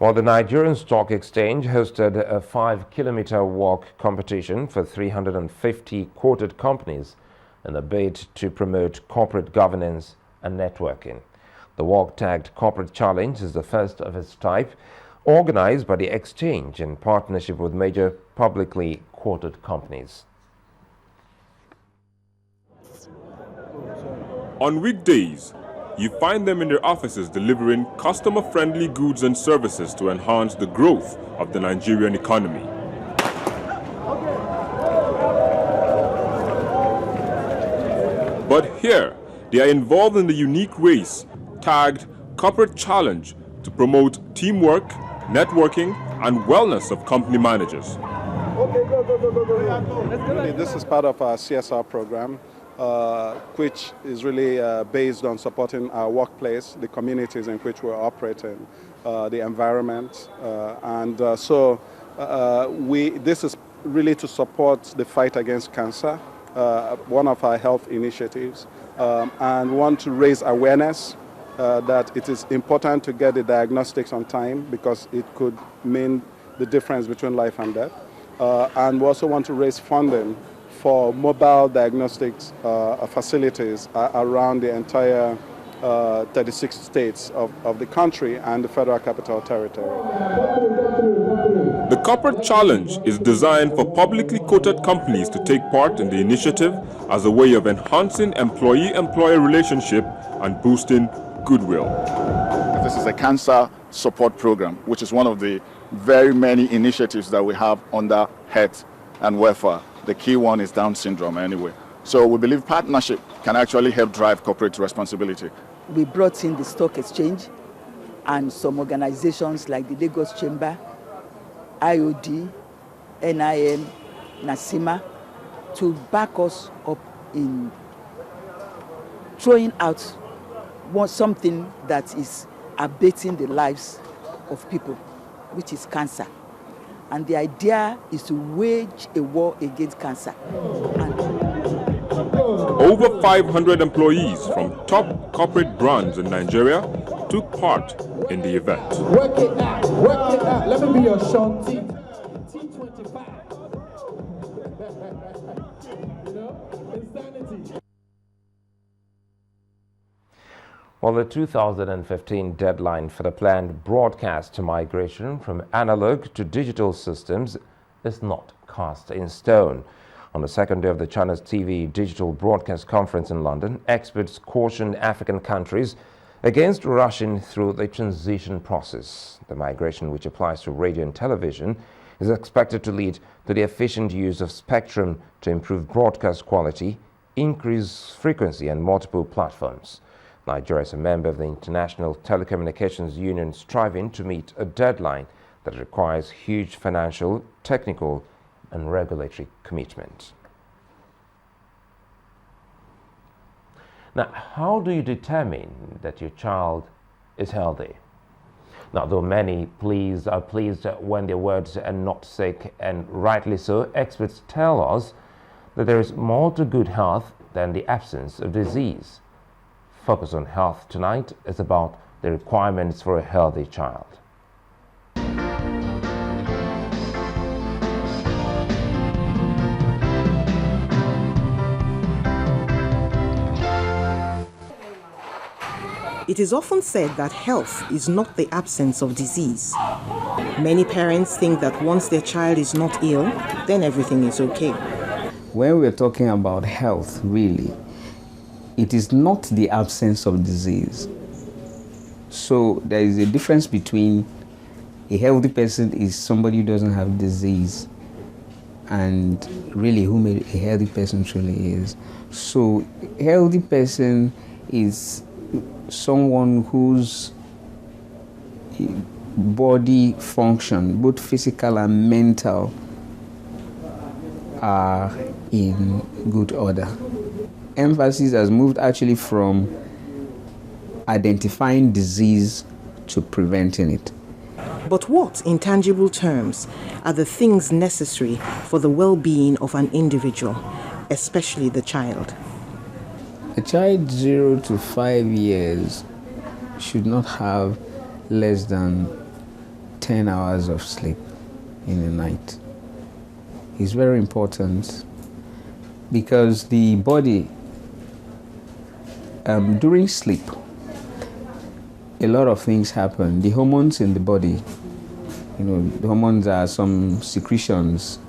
Well, the Nigerian Stock Exchange hosted a 5-kilometer walk competition for 350 quoted companies in a bid to promote corporate governance and networking. The walk, tagged Corporate Challenge, is the first of its type, organized by the exchange in partnership with major publicly quoted companies. On weekdays, you find them in their offices delivering customer-friendly goods and services to enhance the growth of the Nigerian economy. But here, they are involved in the unique race tagged Corporate Challenge to promote teamwork, networking, and wellness of company managers. This is part of our CSR program, which is really based on supporting our workplace, the communities in which we're operating, the environment. This is really to support the fight against cancer, one of our health initiatives, and want to raise awareness that it is important to get the diagnostics on time because it could mean the difference between life and death. And we also want to raise funding for mobile diagnostics facilities around the entire 36 states of the country and the Federal Capital Territory. The Corporate Challenge is designed for publicly quoted companies to take part in the initiative as a way of enhancing employee-employer relationship and boosting goodwill. This is a cancer support program, which is one of the very many initiatives that we have under health and welfare. The key one is Down syndrome anyway. So we believe partnership can actually help drive corporate responsibility. We brought in the stock exchange and some organizations like the Lagos Chamber, IOD, NIM, NASIMA to back us up in throwing out something that is abating the lives of people, which is cancer. And the idea is to wage a war against cancer. Over 500 employees from top corporate brands in Nigeria took part in the event. Work it out. Let me be your Sean T. T25. You know, insanity. Well, the 2015 deadline for the planned broadcast migration from analog to digital systems is not cast in stone. On the second day of the ChannelsTV Digital Broadcast Conference in London, experts cautioned African countries against rushing through the transition process. The migration, which applies to radio and television, is expected to lead to the efficient use of spectrum to improve broadcast quality, increase frequency, and multiple platforms. Nigeria is a member of the International Telecommunications Union, striving to meet a deadline that requires huge financial, technical, and regulatory commitment. Now, how do you determine that your child is healthy? Now, though many are pleased when their words are not sick, and rightly so, experts tell us that there is more to good health than the absence of disease. Focus on Health tonight is about the requirements for a healthy child. It is often said that health is not the absence of disease. Many parents think that once their child is not ill, then everything is okay. When we're talking about health, really, it is not the absence of disease. So there is a difference between a healthy person is somebody who doesn't have disease and really who a healthy person truly is. So a healthy person is someone whose body function, both physical and mental, are in good order. Emphasis has moved actually from identifying disease to preventing it. But what, in tangible terms, are the things necessary for the well-being of an individual, especially the child? A child 0 to 5 years should not have less than 10 hours of sleep in the night. It's very important because the body, during sleep, a lot of things happen. The hormones in the body, the hormones are some secretions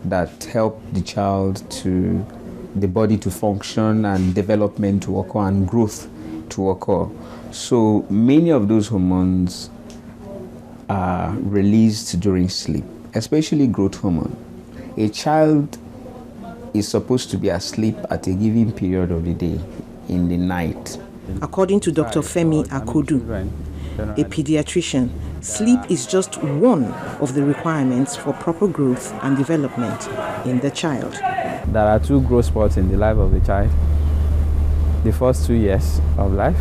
that help the body to function and development to occur and growth to occur. So many of those hormones are released during sleep, especially growth hormone. A child is supposed to be asleep at a given period of the day in the night. According to Dr. Femi Akodu, a pediatrician, sleep is just one of the requirements for proper growth and development in the child. There are two growth spurts in the life of a child. The first 2 years of life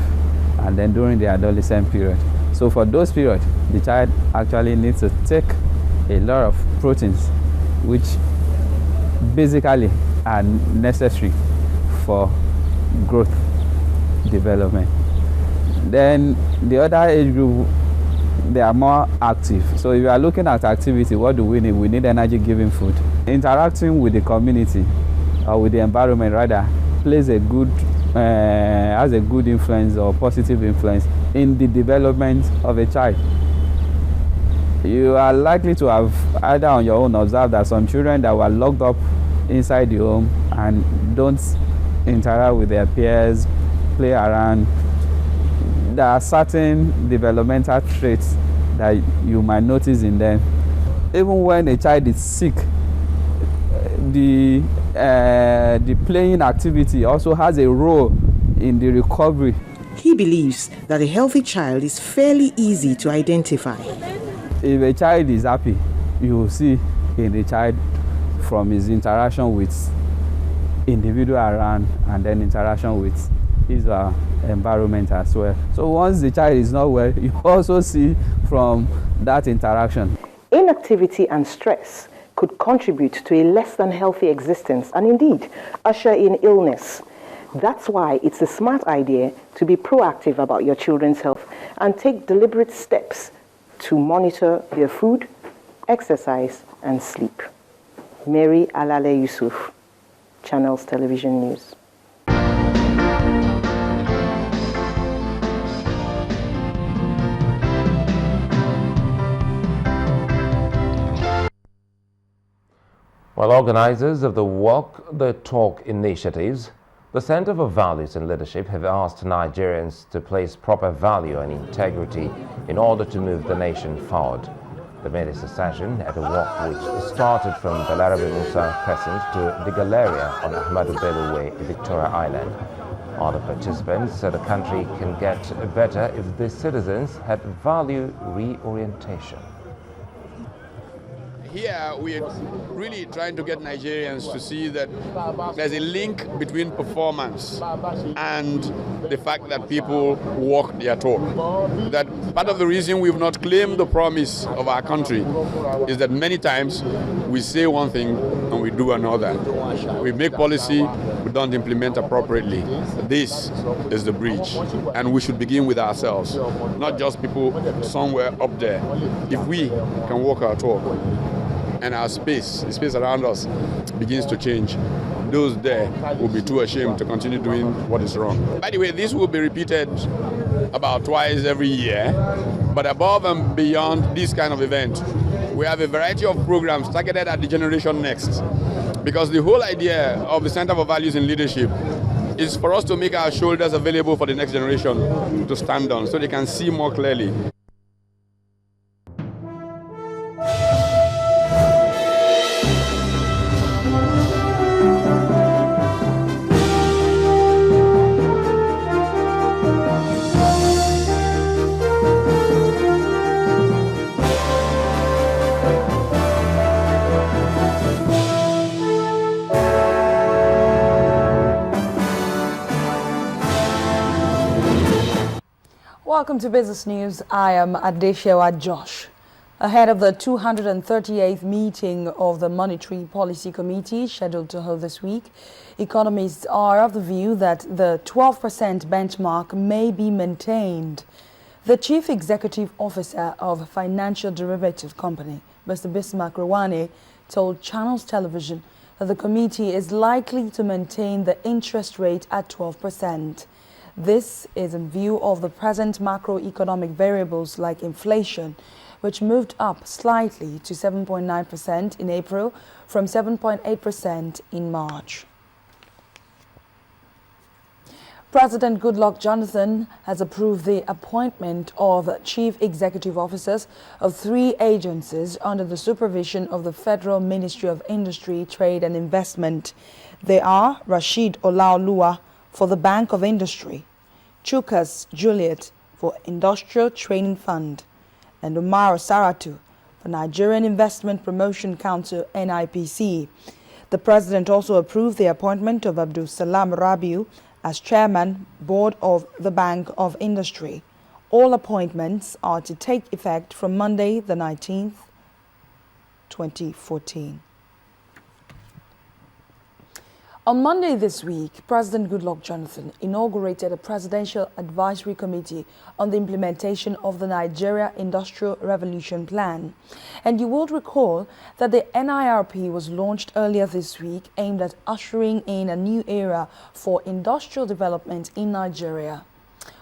and then during the adolescent period. So for those periods, the child actually needs to take a lot of proteins which basically are necessary for growth development. Then the other age group, they are more active. So if you are looking at activity, what do we need? We need energy-giving food. Interacting with the community or with the environment rather has a good influence or positive influence in the development of a child. You are likely to have either on your own observed that some children that were locked up inside the home and don't interact with their peers, play around. There are certain developmental traits that you might notice in them. Even when a child is sick, the playing activity also has a role in the recovery. He believes that a healthy child is fairly easy to identify. If a child is happy, you will see in the child from his interaction with individual around and then interaction with his environment as well. So once the child is not well, you also see from that interaction. Inactivity and stress could contribute to a less than healthy existence and indeed usher in illness. That's why it's a smart idea to be proactive about your children's health and take deliberate steps to monitor their food, exercise, and sleep. Mary Alale Yusuf, Channels Television News. While organizers of the Walk the Talk initiatives, the Center for Values and Leadership have asked Nigerians to place proper value and integrity in order to move the nation forward. They made a session at a walk which started from Balarabe Musa Crescent to the Galleria on Ahmadu Bello Way, Victoria Island. Other participants said the country can get better if the citizens had value reorientation. Here we are really trying to get Nigerians to see that there's a link between performance and the fact that people walk their talk. That part of the reason we've not claimed the promise of our country is that many times we say one thing and we do another. We make policy, we don't implement appropriately. This is the bridge, and we should begin with ourselves, not just people somewhere up there. If we can walk our talk, and our space, the space around us, begins to change, those there will be too ashamed to continue doing what is wrong. By the way, this will be repeated about twice every year, but above and beyond this kind of event, we have a variety of programs targeted at the generation next. Because the whole idea of the Center for Values in Leadership is for us to make our shoulders available for the next generation to stand on so they can see more clearly. Welcome to Business News. I am Adeshewa Josh. Ahead of the 238th meeting of the Monetary Policy Committee scheduled to hold this week, economists are of the view that the 12% benchmark may be maintained. The Chief Executive Officer of a financial derivative company, Mr. Bismarck Rawane, told Channels Television that the committee is likely to maintain the interest rate at 12%. This is in view of the present macroeconomic variables like inflation, which moved up slightly to 7.9% in April from 7.8% in March. President Goodluck Jonathan has approved the appointment of chief executive officers of 3 agencies under the supervision of the Federal Ministry of Industry, Trade and Investment. They are Rashid Olaoluwa for the Bank of Industry, Chukas Juliet for Industrial Training Fund, and Umar Saratu for Nigerian Investment Promotion Council (NIPC). The president also approved the appointment of Abdul Salam Rabiu as chairman, board of the Bank of Industry. All appointments are to take effect from Monday, the 19th, 2014. On Monday this week, President Goodluck Jonathan inaugurated a Presidential Advisory Committee on the implementation of the Nigeria Industrial Revolution Plan. And you will recall that the NIRP was launched earlier this week, aimed at ushering in a new era for industrial development in Nigeria.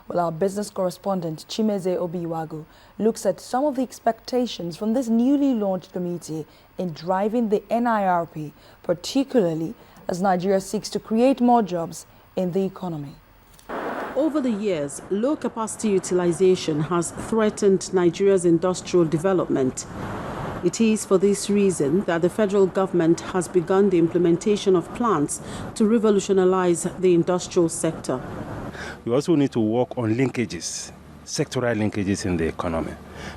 Well, our business correspondent Chimeze Obiwagu looks at some of the expectations from this newly launched committee in driving the NIRP, particularly as Nigeria seeks to create more jobs in the economy. Over the years, low capacity utilization has threatened Nigeria's industrial development. It is for this reason that the federal government has begun the implementation of plans to revolutionize the industrial sector. We also need to work on linkages, sectoral linkages in the economy,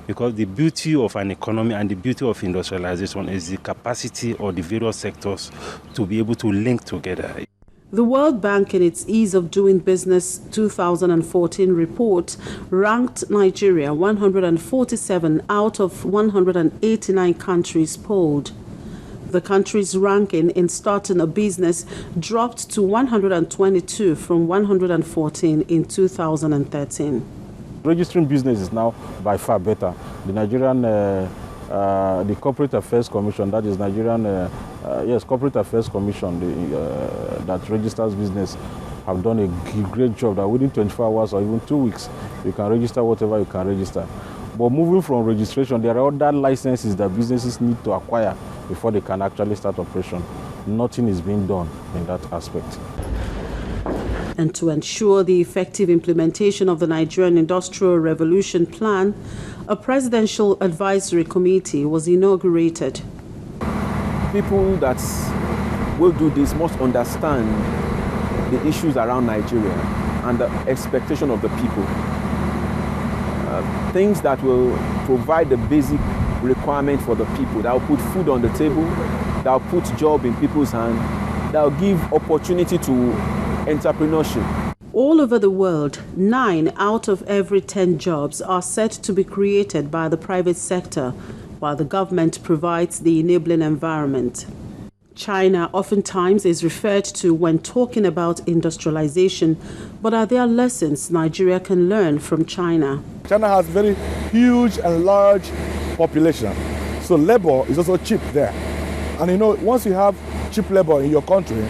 because the beauty of an economy and the beauty of industrialization is the capacity of the various sectors to be able to link together. The World Bank, in its Ease of Doing Business 2014 report, ranked Nigeria 147 out of 189 countries polled. The country's ranking in starting a business dropped to 122 from 114 in 2013. Registering business is now by far better. The Nigerian, the Corporate Affairs Commission, that is Nigerian, Corporate Affairs Commission that registers business, have done a great job that within 24 hours or even 2 weeks, you can register whatever you can register. But moving from registration, there are other licenses that businesses need to acquire before they can actually start operation. Nothing is being done in that aspect. And to ensure the effective implementation of the Nigerian Industrial Revolution Plan, a Presidential Advisory Committee was inaugurated. People that will do this must understand the issues around Nigeria and the expectation of the people. Things that will provide the basic requirement for the people, that will put food on the table, that will put job in people's hands, that will give opportunity to entrepreneurship. All over the world, 9 out of every 10 jobs are set to be created by the private sector, while the government provides the enabling environment. China oftentimes is referred to when talking about industrialization, but are there lessons Nigeria can learn from China? China has very huge and large population, so labor is also cheap there. And you know, once you have cheap labor in your country,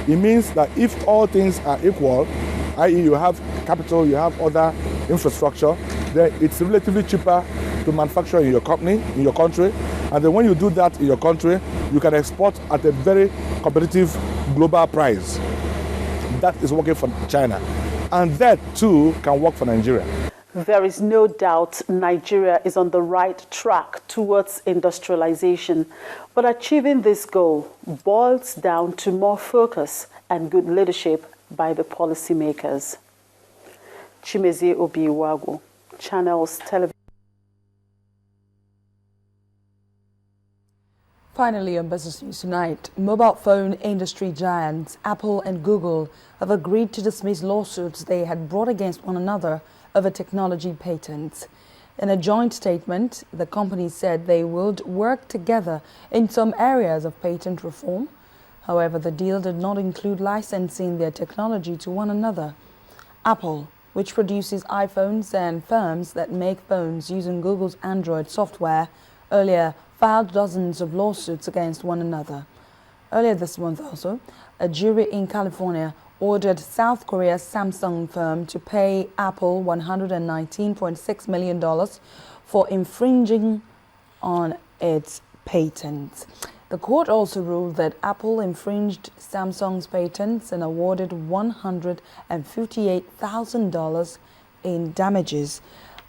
it means that if all things are equal, i.e. you have capital, you have other infrastructure, then it's relatively cheaper to manufacture in your company, in your country. And then when you do that in your country, you can export at a very competitive global price. That is working for China. And that too can work for Nigeria. There is no doubt Nigeria is on the right track towards industrialization, but achieving this goal boils down to more focus and good leadership by the policymakers. Chimeze Obiwagu, Channels Television. Finally, on Business News Tonight, mobile phone industry giants Apple and Google have agreed to dismiss lawsuits they had brought against one another over technology patents. In a joint statement, the companies said they would work together in some areas of patent reform. However, the deal did not include licensing their technology to one another. Apple which produces iPhones, and firms that make phones using Google's Android software, earlier filed dozens of lawsuits against one another. Earlier this month also, a jury in California ordered South Korea's Samsung firm to pay Apple $119.6 million for infringing on its patents. The court also ruled that Apple infringed Samsung's patents and awarded $158,000 in damages.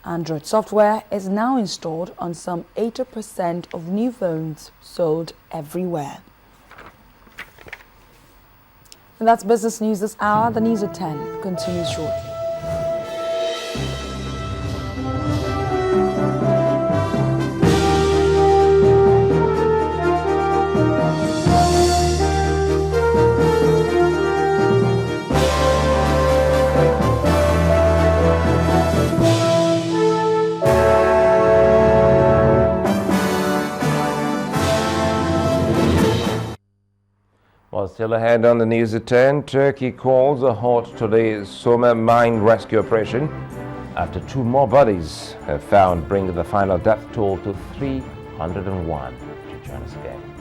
Android software is now installed on some 80% of new phones sold everywhere. And that's business news this hour. The news at 10 continues shortly. Well, still ahead on the news at 10, Turkey calls a halt to the Soma mine rescue operation after 2 more bodies have found, bringing the final death toll to 301. Join us again.